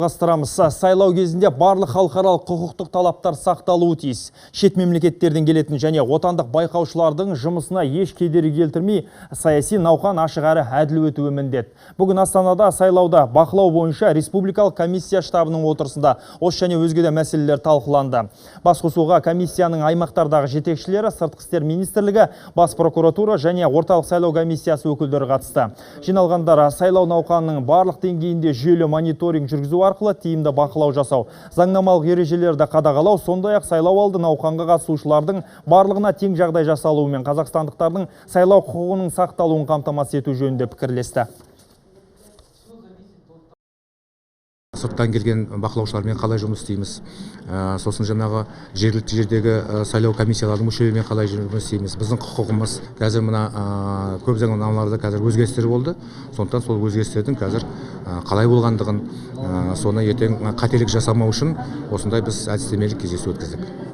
Ғастырамыз, сайлау кезінде барлық халықаралық құқықтық талаптар сақталуы тиіс. Шет мемлекеттерден келетін және отандық байқаушылардың жұмысына еш кедергі келтірмей, саяси науқан ашық әрі әділ өтуі міндет. Бүгін Астанада сайлауда бақылау бойынша республикалық комиссия штабының отырысында осы және өзге де мәселелер талқыланды. Басқосуға комиссияның аймақтардағы жетекшілері, сыртқы істер министрлігі, бас прокуратура және орталық сайлау комиссиясы өкілдері қатысты. Жиналғандар сайлау науқанының барлық деңгейінде жүйелі мониторинг жүргізу арқылы тиімді бақылау жасау, заңнамалық ережелерді қадағалау, сондай-ақ сайлау алды науқанға қатысушылардың барлығына тең жағдай жасалуы мен қазақстандықтардың сайлау құқығының сақталуын қамтамасыз ету жөнінде пікірлесті. Сырттан келген бақылаушылармен қалай жұмыс істейміз, сосын жаңағы жергілікті жердегі сайлау комиссиялардың мүшелерімен қалай жұмыс істейміз. Біздің құқығымыз қазір мына көп заңнамаларда қазір өзгерістер болды. Сондықтан сол өзгерістердің қазір қалай болғандығын, соны ертең қателік жасамау үшін осындай біз әдістемелік кездесу өткіздік.